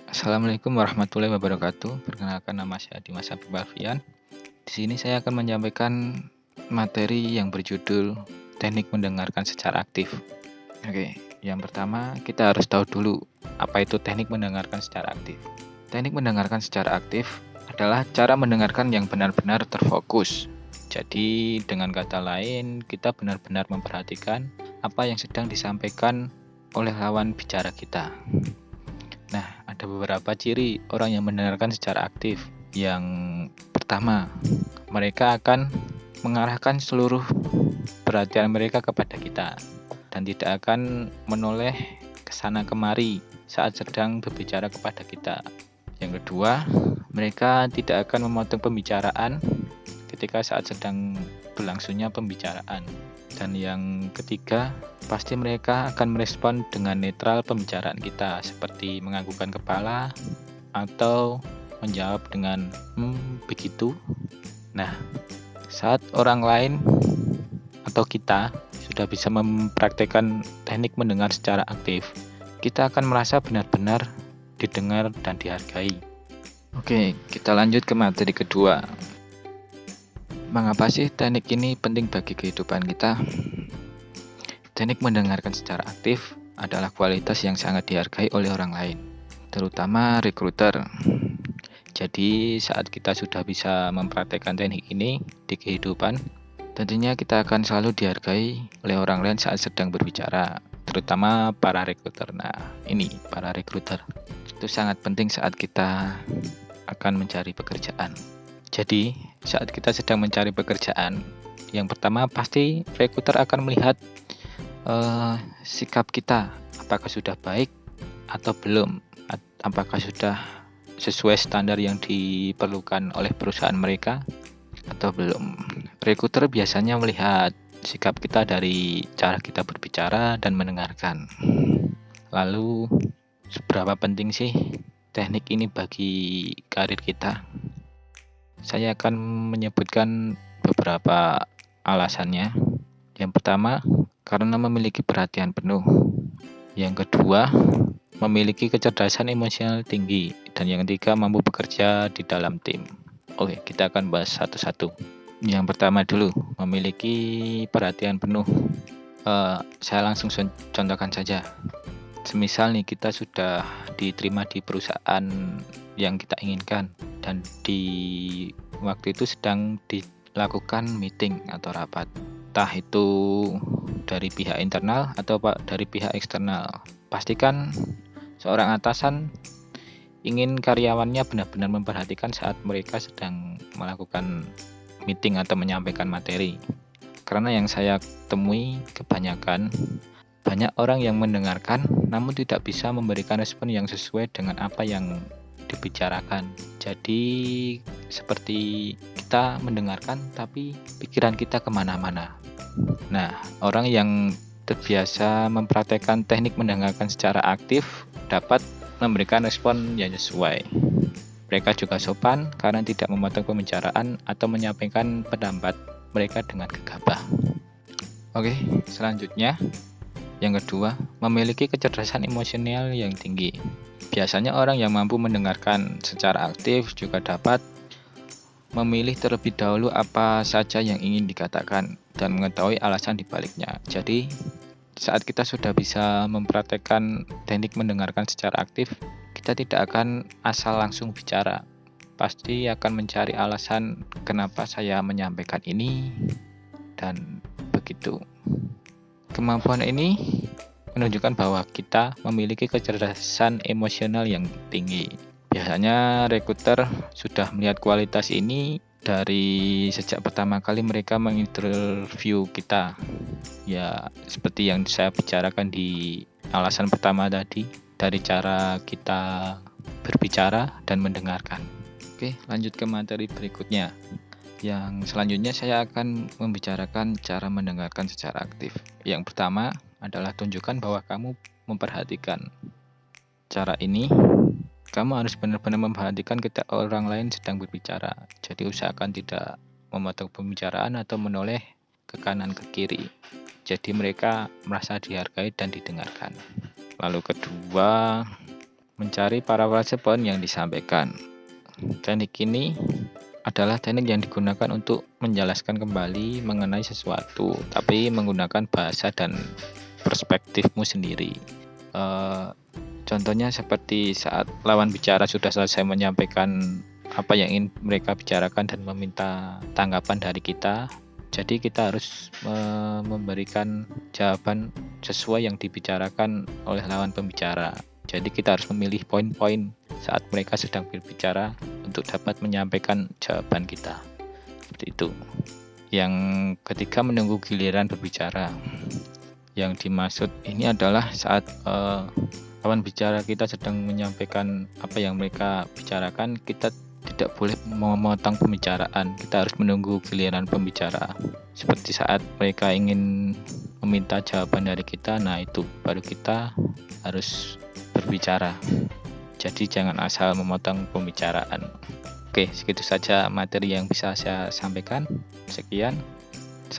Assalamualaikum warahmatullahi wabarakatuh. Perkenalkan, nama saya Dimas Habib Alfian. Di sini saya akan menyampaikan materi yang berjudul teknik mendengarkan secara aktif. Oke, yang pertama kita harus tahu dulu apa itu teknik mendengarkan secara aktif. Teknik mendengarkan secara aktif adalah cara mendengarkan yang benar-benar terfokus. Jadi dengan kata lain, kita benar-benar memperhatikan apa yang sedang disampaikan oleh lawan bicara kita. Nah, ada beberapa ciri orang yang mendengarkan secara aktif. Yang pertama, mereka akan mengarahkan seluruh perhatian mereka kepada kita dan tidak akan menoleh ke sana kemari saat sedang berbicara kepada kita. Yang kedua, mereka tidak akan memotong pembicaraan ketika saat sedang berlangsungnya pembicaraan. Dan yang ketiga, pasti mereka akan merespon dengan netral pembicaraan kita, seperti menganggukkan kepala atau menjawab dengan begitu. Nah, saat orang lain atau kita sudah bisa mempraktekkan teknik mendengar secara aktif, kita akan merasa benar-benar didengar dan dihargai. Oke, kita lanjut ke materi kedua. Mengapa sih teknik ini penting bagi kehidupan kita? Teknik mendengarkan secara aktif adalah kualitas yang sangat dihargai oleh orang lain, terutama rekruter. Jadi saat kita sudah bisa mempraktekkan teknik ini di kehidupan, tentunya kita akan selalu dihargai oleh orang lain saat sedang berbicara, terutama para rekruter. Nah, ini para rekruter. Itu sangat penting saat kita akan mencari pekerjaan. Jadi, saat kita sedang mencari pekerjaan, yang pertama pasti rekruter akan melihat sikap kita, apakah sudah baik atau belum, apakah sudah sesuai standar yang diperlukan oleh perusahaan mereka atau belum. Rekruter biasanya melihat sikap kita dari cara kita berbicara dan mendengarkan. Lalu, seberapa penting sih teknik ini bagi karir kita? Saya akan menyebutkan beberapa alasannya. Yang pertama, karena memiliki perhatian penuh. Yang kedua, memiliki kecerdasan emosional tinggi. Dan yang ketiga, mampu bekerja di dalam tim. Oke, kita akan bahas satu-satu. Yang pertama dulu, memiliki perhatian penuh. Saya langsung contohkan saja. Semisal nih, kita sudah diterima di perusahaan yang kita inginkan, dan di waktu itu sedang dilakukan meeting atau rapat, entah itu dari pihak internal atau dari pihak eksternal. Pastikan seorang atasan ingin karyawannya benar-benar memperhatikan saat mereka sedang melakukan meeting atau menyampaikan materi. Karena yang saya temui kebanyakan, banyak orang yang mendengarkan namun tidak bisa memberikan respon yang sesuai dengan apa yang dibicarakan. Jadi seperti kita mendengarkan tapi pikiran kita kemana-mana. Nah, orang yang terbiasa mempraktekkan teknik mendengarkan secara aktif dapat memberikan respon yang sesuai. Mereka juga sopan karena tidak memotong pembicaraan atau menyampaikan pendapat mereka dengan gegabah. Oke, selanjutnya yang kedua, memiliki kecerdasan emosional yang tinggi. Biasanya orang yang mampu mendengarkan secara aktif juga dapat memilih terlebih dahulu apa saja yang ingin dikatakan dan mengetahui alasan dibaliknya. Jadi, saat kita sudah bisa mempraktekkan teknik mendengarkan secara aktif, kita tidak akan asal langsung bicara. Pasti akan mencari alasan kenapa saya menyampaikan ini dan begitu. Kemampuan ini menunjukkan bahwa kita memiliki kecerdasan emosional yang tinggi. Biasanya rekruter sudah melihat kualitas ini dari sejak pertama kali mereka menginterview kita. Ya, seperti yang saya bicarakan di alasan pertama tadi, dari cara kita berbicara dan mendengarkan. Oke, lanjut ke materi berikutnya. Yang selanjutnya saya akan membicarakan cara mendengarkan secara aktif. Yang pertama adalah tunjukkan bahwa kamu memperhatikan. Cara ini, kamu harus benar-benar memperhatikan ketika orang lain sedang berbicara. Jadi usahakan tidak memotong pembicaraan atau menoleh ke kanan ke kiri. Jadi mereka merasa dihargai dan didengarkan. Lalu kedua, mencari parafrase poin yang disampaikan. Teknik ini adalah teknik yang digunakan untuk menjelaskan kembali mengenai sesuatu, tapi menggunakan bahasa dan perspektifmu sendiri. Contohnya seperti saat lawan bicara sudah selesai menyampaikan apa yang ingin mereka bicarakan dan meminta tanggapan dari kita. Jadi kita harus memberikan jawaban sesuai yang dibicarakan oleh lawan pembicara. Jadi kita harus memilih poin-poin saat mereka sedang berbicara untuk dapat menyampaikan jawaban kita. Seperti itu. Yang ketiga, menunggu giliran berbicara. Yang dimaksud ini adalah saat lawan bicara kita sedang menyampaikan apa yang mereka bicarakan, kita tidak boleh memotong pembicaraan. Kita harus menunggu giliran pembicara. Seperti saat mereka ingin meminta jawaban dari kita, nah itu baru kita harus berbicara. Jadi jangan asal memotong pembicaraan. Oke, segitu saja materi yang bisa saya sampaikan. Sekian.